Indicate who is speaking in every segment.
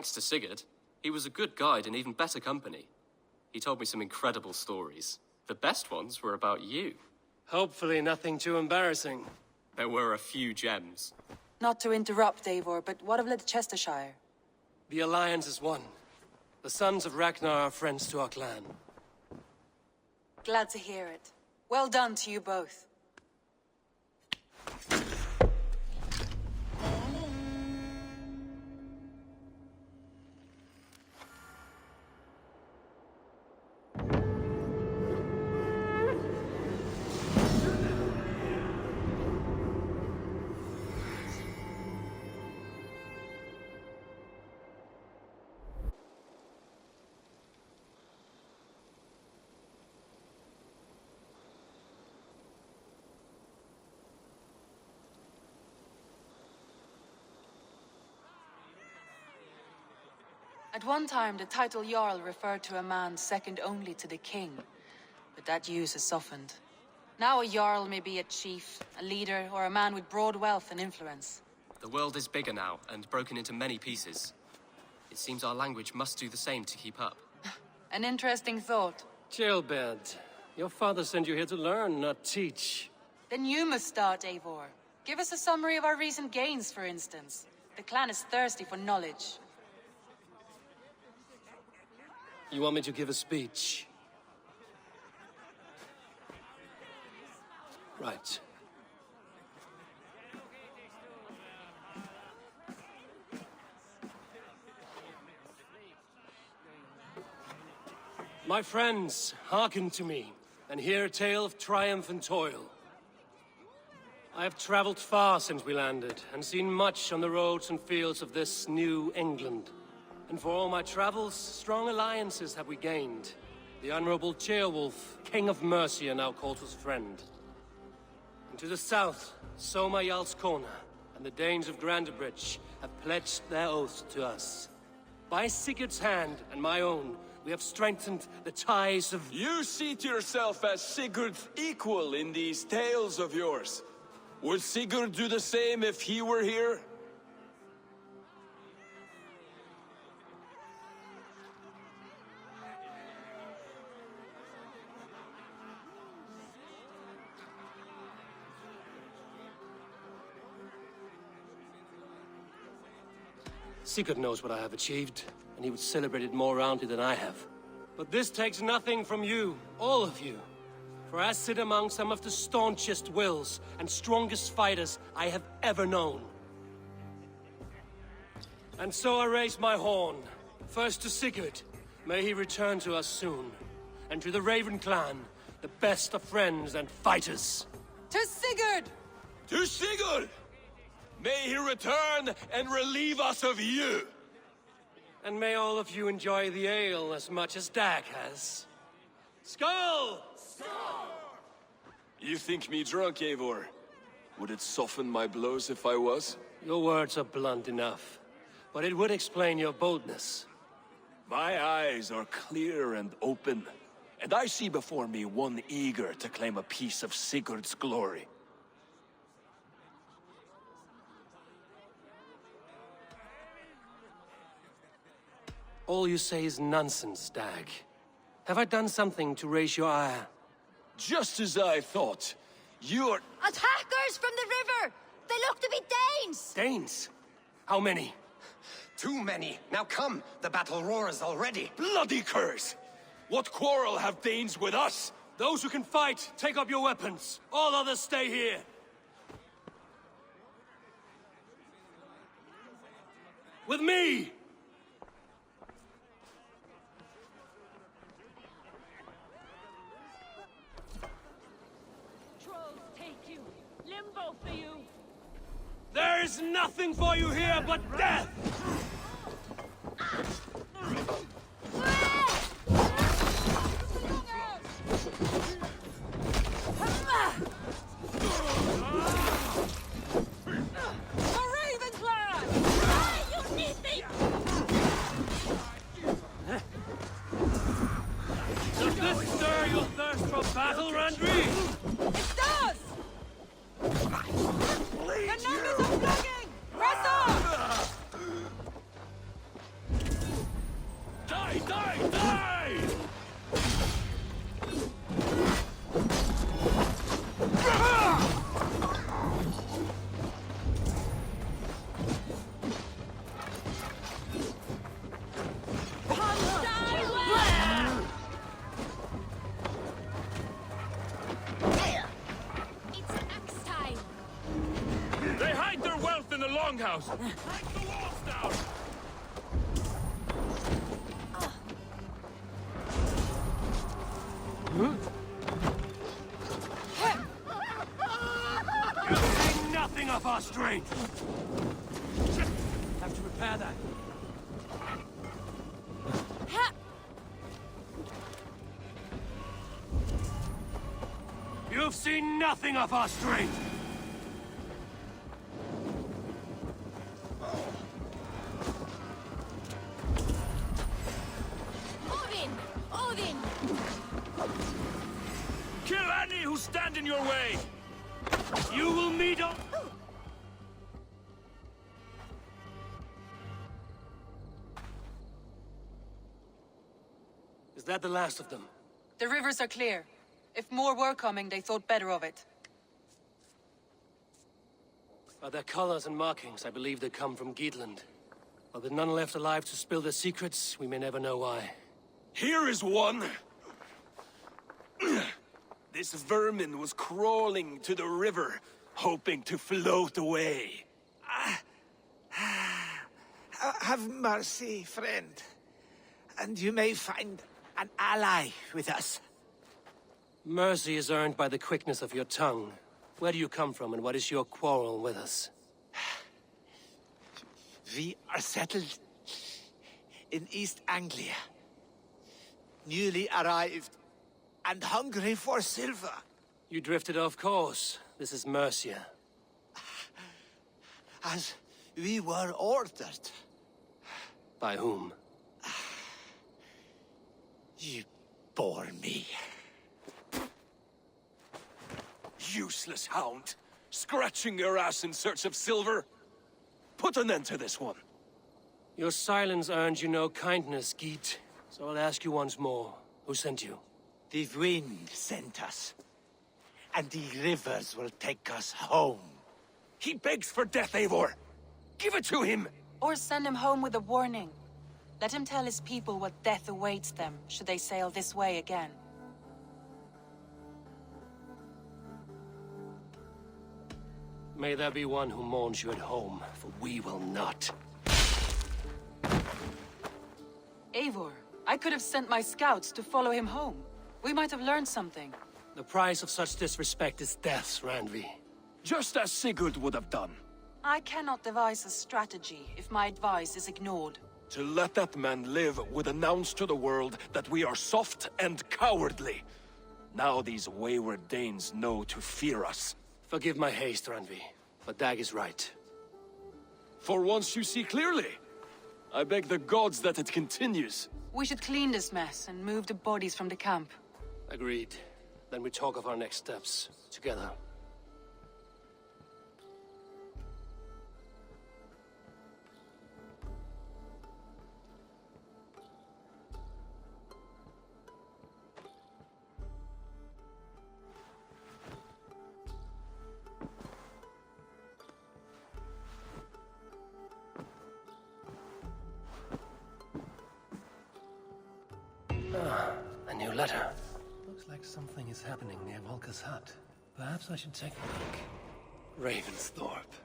Speaker 1: Thanks to Sigurd, he was a good guide and even better company. He told me some incredible stories. The best ones were about you.
Speaker 2: Hopefully nothing too embarrassing.
Speaker 1: There were a few gems.
Speaker 3: Not to interrupt, Eivor, but what of Leicestershire?
Speaker 2: The Alliance is one. The sons of Ragnar are friends to our clan.
Speaker 3: Glad to hear it. Well done to you both. At one time, the title Jarl referred to a man second only to the king, but that use has softened. Now a Jarl may be a chief, a leader, or a man with broad wealth and influence.
Speaker 1: The world is bigger now, and broken into many pieces. It seems our language must do the same to keep up.
Speaker 3: An interesting thought.
Speaker 2: Ceolbert, your father sent you here to learn, not teach.
Speaker 3: Then you must start, Eivor. Give us a summary of our recent gains, for instance. The clan is thirsty for knowledge.
Speaker 2: You want me to give a speech? Right. My friends, hearken to me, and hear a tale of triumph and toil. I have traveled far since we landed, and seen much on the roads and fields of this new England. And for all my travels, strong alliances have we gained. The Honorable Ceolwulf, King of Mercia, now calls us friend. And to the south, Soma Jarlskona, and the Danes of Grandebridge have pledged their oath to us. By Sigurd's hand and my own, we have strengthened the ties of...
Speaker 4: You seat yourself as Sigurd's equal in these tales of yours. Would Sigurd do the same if he were here?
Speaker 2: Sigurd knows what I have achieved, and he would celebrate it more roundly than I have. But this takes nothing from you, all of you. For I sit among some of the staunchest wills and strongest fighters I have ever known. And so I raise my horn, first to Sigurd, may he return to us soon, and to the Raven clan, the best of friends and fighters.
Speaker 3: To Sigurd!
Speaker 4: To Sigurd! May he return and relieve us of you!
Speaker 2: And may all of you enjoy the ale as much as Dag has. Skull!
Speaker 4: You think me drunk, Eivor? Would it soften my blows if I was?
Speaker 2: Your words are blunt enough, but it would explain your boldness.
Speaker 4: My eyes are clear and open, and I see before me one eager to claim a piece of Sigurd's glory.
Speaker 2: All you say is nonsense, Dag. Have I done something to raise your ire?
Speaker 4: Just as I thought. You're...
Speaker 5: Attackers from the river! They look to be Danes!
Speaker 2: Danes? How many?
Speaker 6: Too many. Now come, the battle roars already.
Speaker 4: bloody curse! What quarrel have Danes with us?
Speaker 2: Those who can fight, take up your weapons. All others stay here. With me!
Speaker 5: Limbo for you!
Speaker 2: There is nothing for you here but death!
Speaker 5: The Raven clan! You need me!
Speaker 2: Does this stir your thirst for battle, Randri?
Speaker 3: It does! The numbers are plugging! Press on!
Speaker 4: Die! Die! Die!
Speaker 5: It's axe time.
Speaker 4: They hide their wealth in the longhouse! Break the walls down!
Speaker 2: You've seen nothing of our strength! Have to repair that. You've seen nothing of our strength!
Speaker 5: Odin! Odin!
Speaker 4: Kill any who stand in your way!
Speaker 2: You will meet up! Is that the last of them?
Speaker 3: The rivers are clear. If more were coming, they thought better of it.
Speaker 2: By their colors and markings, I believe they come from Geatland. While there's none left alive to spill their secrets, we may never know why.
Speaker 4: Here is one! This vermin was crawling to the river, hoping to float away.
Speaker 7: Have mercy, friend. And you may find an ally with us.
Speaker 2: Mercy is earned by the quickness of your tongue. Where do you come from, and what is your quarrel with us?
Speaker 7: We are settled in East Anglia. Newly arrived and hungry for silver.
Speaker 2: You drifted off course. This is Mercia.
Speaker 7: As we were ordered.
Speaker 2: By whom?
Speaker 7: You bore me.
Speaker 4: Useless hound! Scratching your ass in search of silver! Put an end to this one!
Speaker 2: Your silence earned you no kindness, Geet. So I'll ask you once more. Who sent you?
Speaker 7: The wind sent us. And the rivers will take us home.
Speaker 4: He begs for death, Eivor! Give it to him!
Speaker 3: Or send him home with a warning. Let him tell his people what death awaits them, should they sail this way again.
Speaker 2: May there be one who mourns you at home, for we will not.
Speaker 3: Eivor, I could have sent my scouts to follow him home. We might have learned something.
Speaker 2: The price of such disrespect is death, Randvi.
Speaker 4: Just as Sigurd would have done.
Speaker 3: I cannot devise a strategy if my advice is ignored.
Speaker 4: To let that man live would announce to the world that we are soft and cowardly. Now these wayward Danes know to fear us.
Speaker 2: Forgive my haste, Randvi, but Dag is right.
Speaker 4: For once you see clearly. I beg the gods that it continues.
Speaker 3: We should clean this mess and move the bodies from the camp.
Speaker 2: Agreed. Then we talk of our next steps, together. A new letter. Looks like something is happening near Volker's hut. Perhaps I should take a look. Ravensthorpe.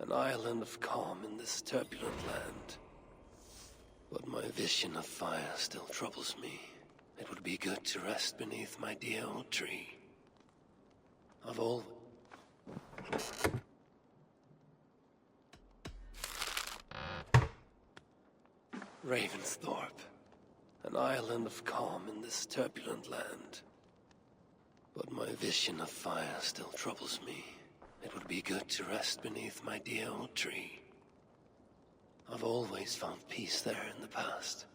Speaker 2: An island of calm in this turbulent land. But my vision of fire still troubles me. It would be good to rest beneath my dear old tree. Of all... Ravensthorpe. An island of calm in this turbulent land. But my vision of fire still troubles me. It would be good to rest beneath my dear old tree. I've always found peace there in the past.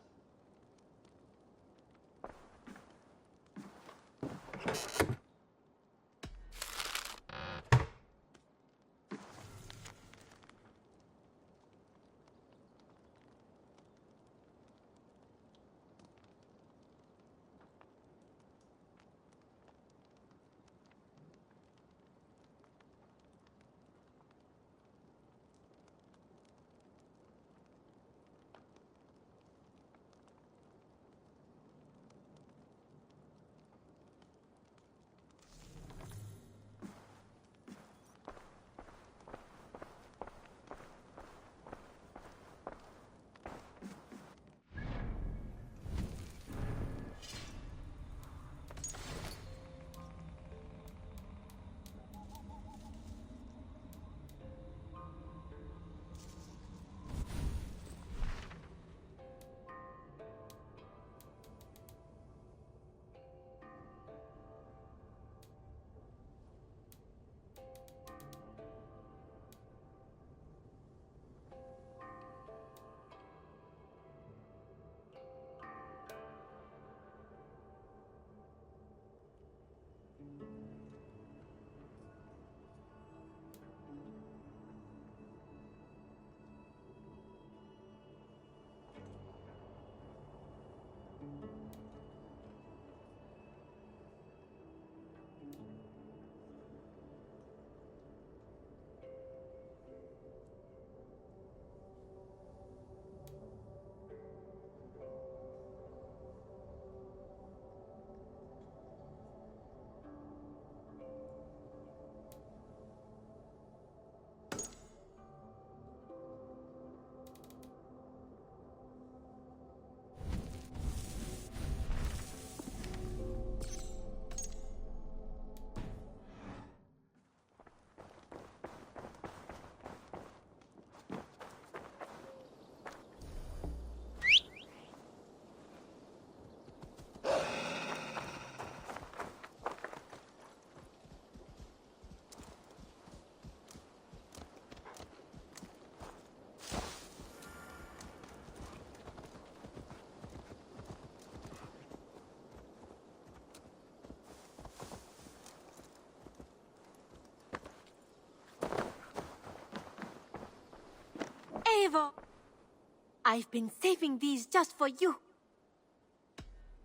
Speaker 5: I've been saving these just for you.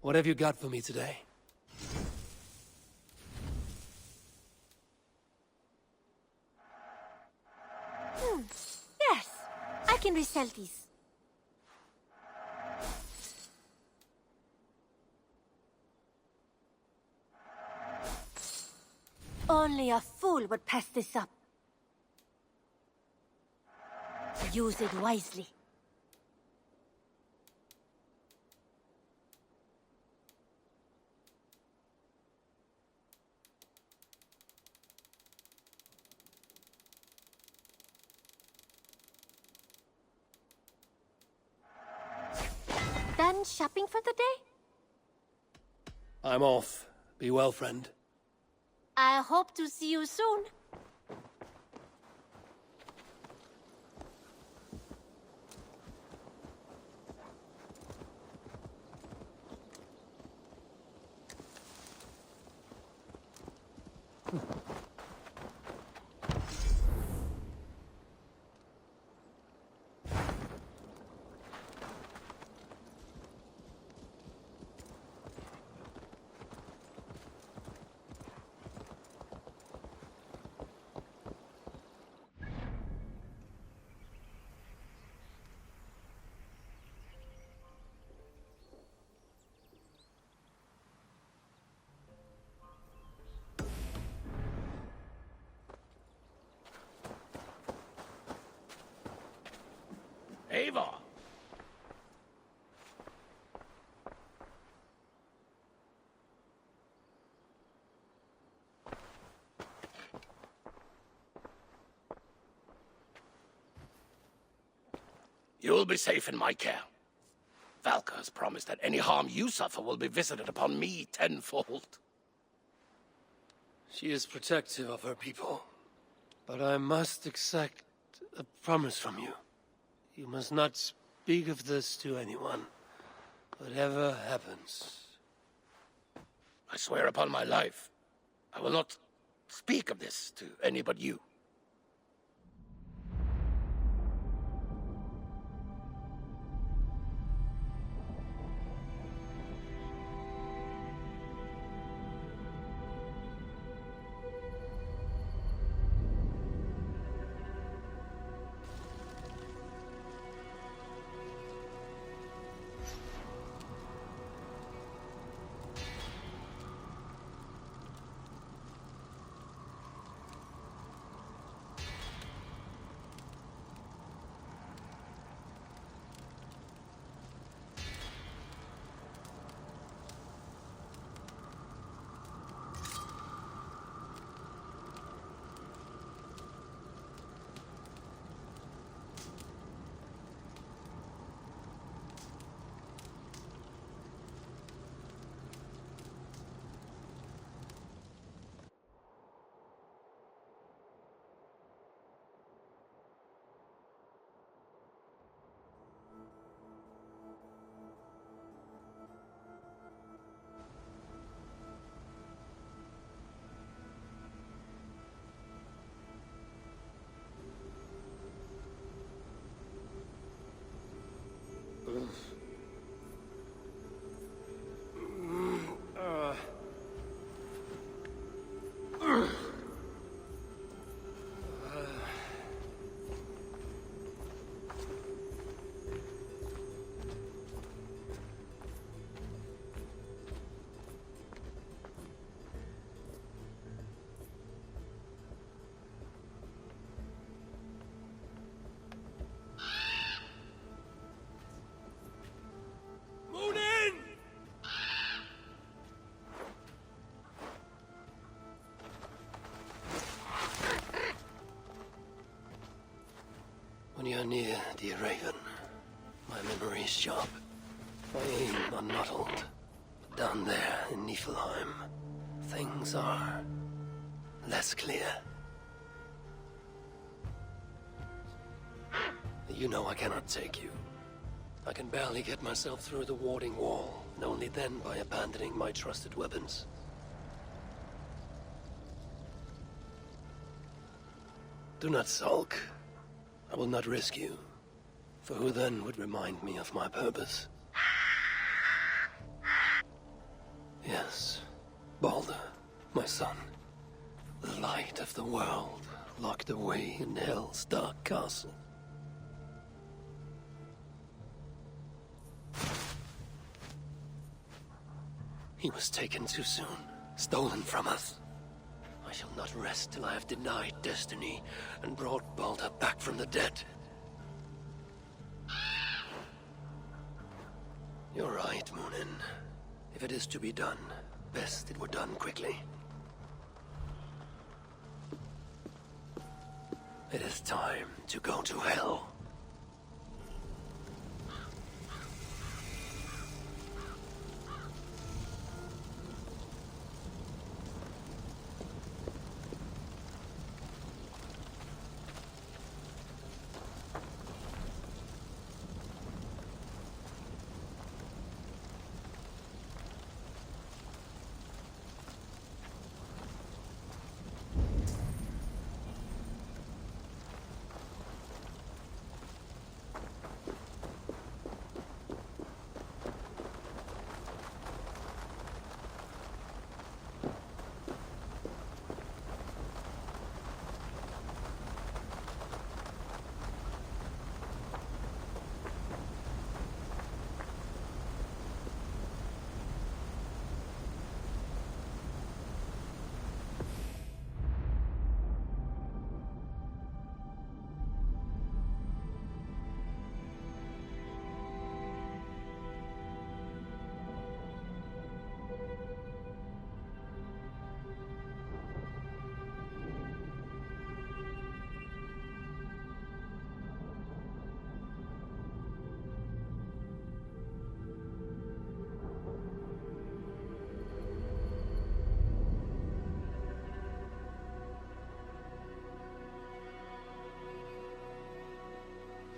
Speaker 2: What have you got for me today?
Speaker 5: Yes, I can resell these. Only a fool would pass this up. Use it wisely. Done shopping for the day?
Speaker 2: I'm off. Be well, friend.
Speaker 5: I hope to see you soon.
Speaker 4: Ava! You'll be safe in my care. Valka has promised that any harm you suffer will be visited upon me tenfold.
Speaker 2: She is protective of her people. But I must exact a promise from you. You must not speak of this to anyone. Whatever happens.
Speaker 4: I swear upon my life, I will not speak of this to any but you.
Speaker 2: When you're near, dear Raven, my memories sharp. My aim unmuddled. Down there in Niflheim, things are less clear. You know I cannot take you. I can barely get myself through the warding wall, and only then by abandoning my trusted weapons. Do not sulk. I will not risk you. For who then would remind me of my purpose? Yes, Balder, my son. The light of the world, locked away in Hell's dark castle. He was taken too soon, stolen from us. I shall not rest till I have denied destiny and brought Balder back from the dead. You're right, Munin. If it is to be done, best it were done quickly. It is time to go to Hell.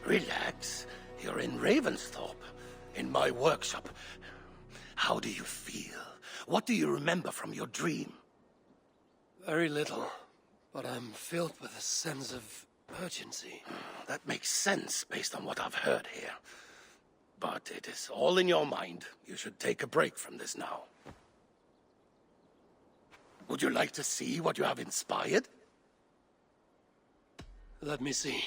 Speaker 8: Relax. You're in Ravensthorpe, in my workshop. How do you feel? What do you remember from your dream?
Speaker 2: Very little, but I'm filled with a sense of urgency.
Speaker 8: That makes sense based on what I've heard here. But it is all in your mind. You should take a break from this now. Would you like to see what you have inspired?
Speaker 2: Let me see.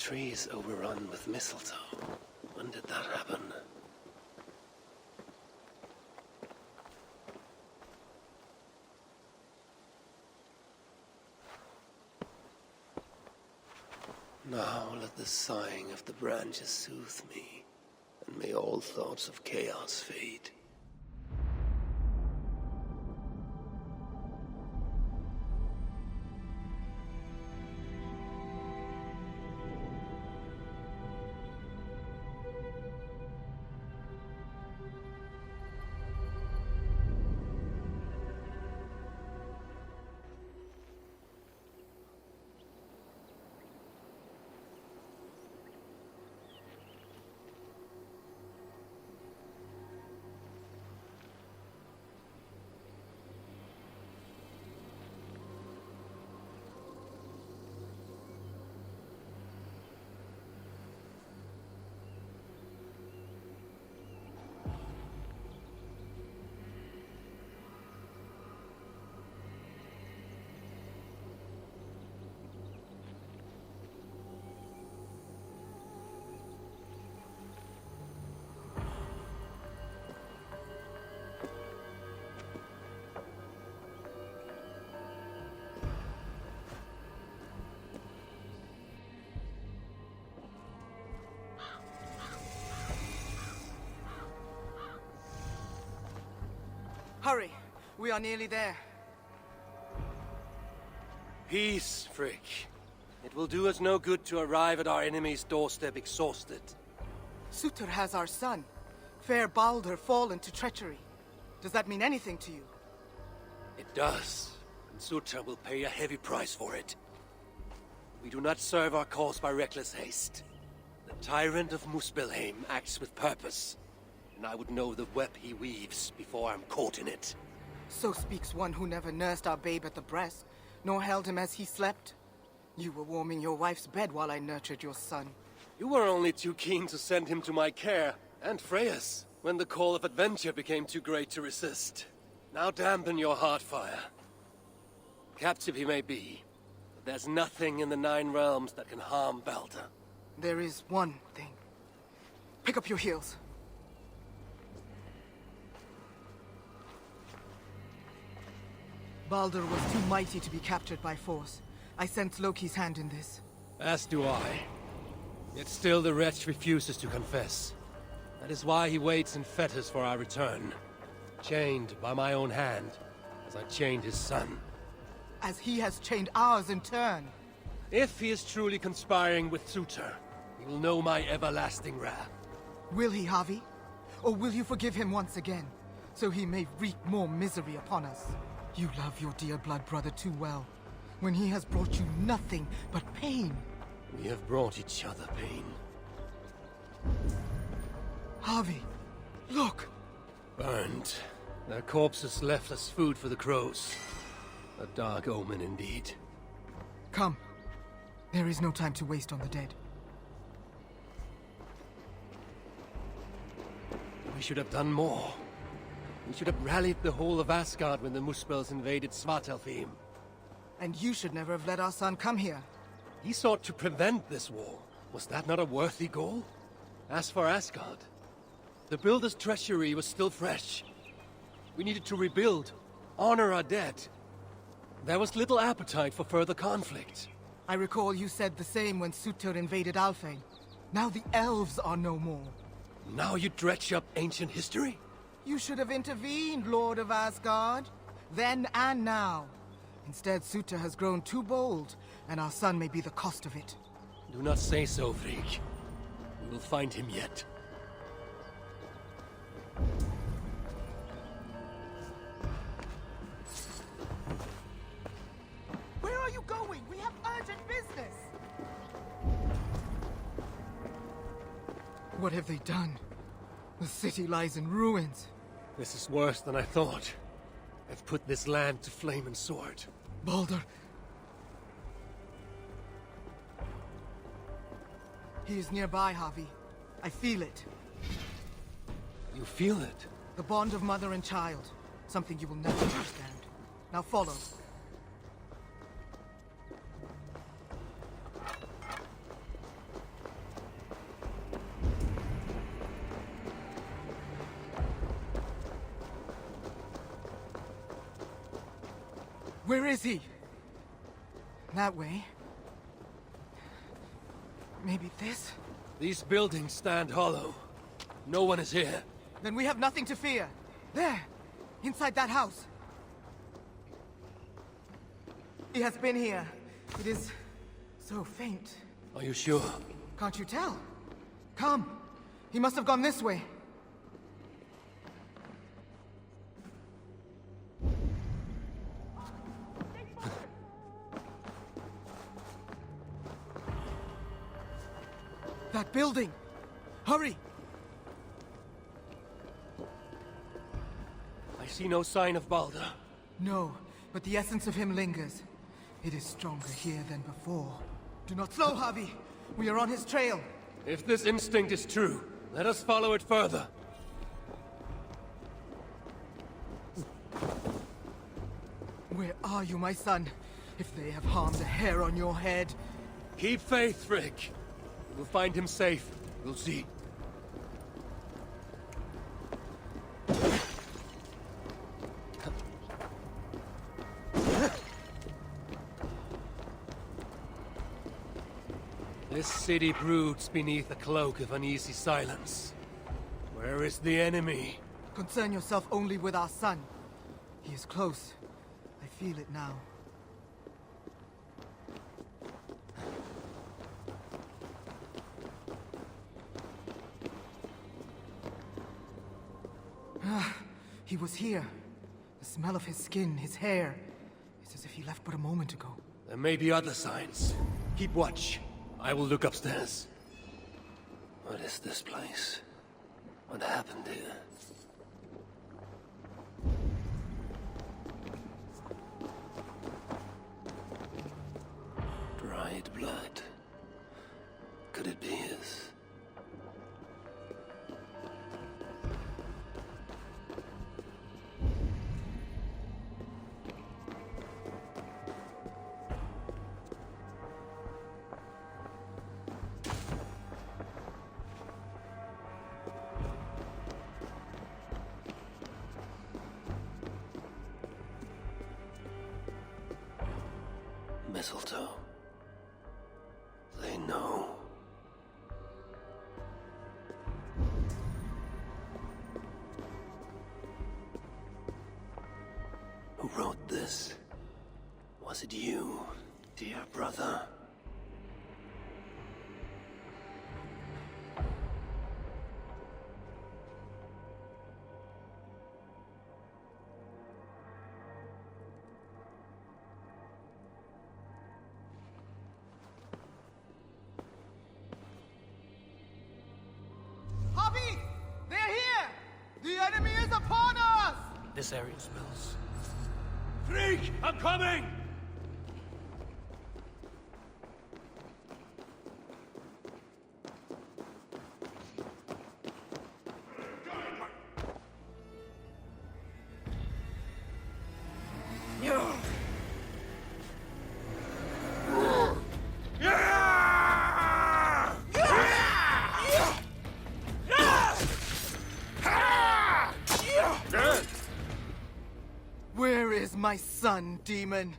Speaker 2: trees overrun with mistletoe. When did that happen? Now let the sighing of the branches soothe me, and may all thoughts of chaos fade.
Speaker 9: Hurry! We are nearly there.
Speaker 2: Peace, Frick. It will do us no good to arrive at our enemy's doorstep exhausted.
Speaker 9: Sutur has our son, fair Baldur, fallen to treachery. Does that mean anything to you?
Speaker 2: It does, and Sutur will pay a heavy price for it. We do not serve our cause by reckless haste. The tyrant of Muspelheim acts with purpose, and I would know the web he weaves before I'm caught in it.
Speaker 9: So speaks one who never nursed our babe at the breast, nor held him as he slept. You were warming your wife's bed while I nurtured your son.
Speaker 2: You were only too keen to send him to my care, and Freya's, when the call of adventure became too great to resist. Now dampen your heart fire. Captive he may be, but there's nothing in the Nine Realms that can harm Baldur.
Speaker 9: There is one thing. Pick up your heels. Baldur was too mighty to be captured by force. I sense Loki's hand in this.
Speaker 2: As do I. Yet still the wretch refuses to confess. That is why he waits in fetters for our return. Chained by my own hand, as I chained his son.
Speaker 9: As he has chained ours in turn.
Speaker 2: If he is truly conspiring with Sutur, he will know my everlasting wrath.
Speaker 9: Will he, Havi? Or will you forgive him once again, so he may wreak more misery upon us? You love your dear blood brother too well, when he has brought you nothing but pain.
Speaker 2: We have brought each other pain.
Speaker 9: Havi, look!
Speaker 2: Burned. Their corpses left as food for the crows. A dark omen indeed.
Speaker 9: Come. There is no time to waste on the dead.
Speaker 2: We should have done more. We should have rallied the whole of Asgard when the Muspels invaded Svartalfheim.
Speaker 9: And you should never have let our son come here.
Speaker 2: He sought to prevent this war. Was that not a worthy goal? As for Asgard, the Builder's treachery was still fresh. We needed to rebuild, honor our dead. There was little appetite for further conflict.
Speaker 9: I recall you said the same when Sutur invaded Alfheim. Now the elves are no more.
Speaker 2: Now you dredge up ancient history?
Speaker 9: You should have intervened, Lord of Asgard. Then and now. Instead, Sutur has grown too bold, and our son may be the cost of it.
Speaker 2: Do not say so, Frigg. We will find him yet.
Speaker 9: Where are you going? We have urgent business! What have they done? The city lies in ruins.
Speaker 2: This is worse than I thought. I've put this land to flame and sword.
Speaker 9: Baldur. He is nearby, Havi. I feel it.
Speaker 2: You feel it?
Speaker 9: The bond of mother and child. Something you will never understand. Now follow. Where is he? That way. Maybe this?
Speaker 2: These buildings stand hollow. No one is here.
Speaker 9: Then we have nothing to fear. There! Inside that house. He has been here. It is so faint.
Speaker 2: Are you sure?
Speaker 9: Can't you tell? Come. He must have gone this way. That building! Hurry!
Speaker 2: I see no sign of Balder.
Speaker 9: No, but the essence of him lingers. It is stronger here than before. Do not slow, Javi! We are on his trail!
Speaker 2: If this instinct is true, let us follow it further.
Speaker 9: Where are you, my son? If they have harmed a hair on your head...
Speaker 2: Keep faith, Frick. We'll find him safe. We'll see. This city broods beneath a cloak of uneasy silence. Where is the enemy?
Speaker 9: Concern yourself only with our son. He is close. I feel it now. He was here. The smell of his skin, his hair. It's as if he left but a moment ago.
Speaker 2: There may be other signs. Keep watch. I will look upstairs.
Speaker 8: What is this place? What happened here? Dried blood. Could it be his? Mistletoe. They know. Who wrote this? Was it you, dear brother?
Speaker 9: Javi! They're here! The enemy is upon us!
Speaker 2: This area smells. Freak! I'm coming!
Speaker 9: Where is my son, demon?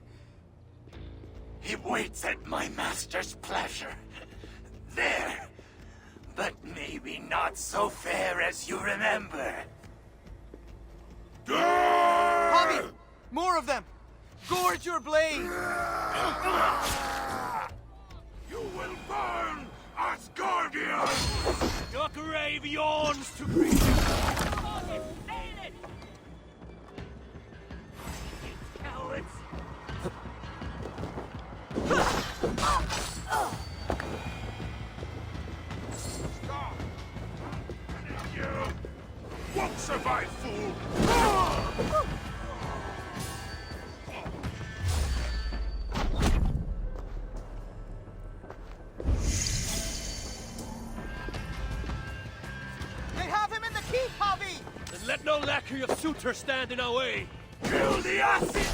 Speaker 7: He waits at my master's pleasure. There. But maybe not so fair as you remember.
Speaker 9: Javi! More of them! Gorge your blade!
Speaker 7: You will burn, Asgardian!
Speaker 2: Your grave yawns to greet.
Speaker 7: Cowards! Stop! You won't survive, fool!
Speaker 9: They have him in the keep, Javi!
Speaker 2: Then let no lacquey of suitor stand in our way.
Speaker 7: Kill the acid!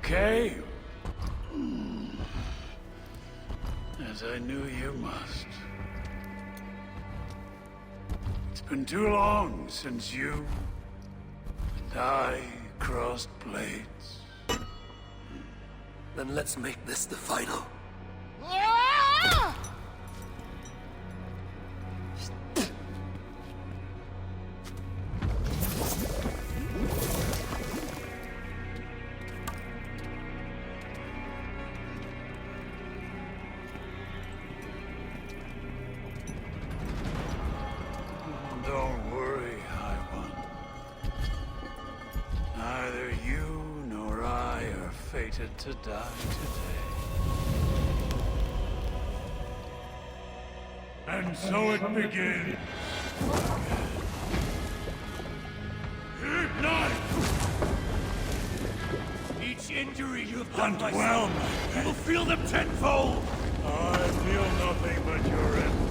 Speaker 7: okay? As I knew you must. It's been too long since you and I crossed blades.
Speaker 8: Then let's make this the final.
Speaker 7: Don't worry, High One. Neither you nor I are fated to die today. And so it begins. Ignite! Each injury you've done well, you will feel them tenfold. I feel nothing but your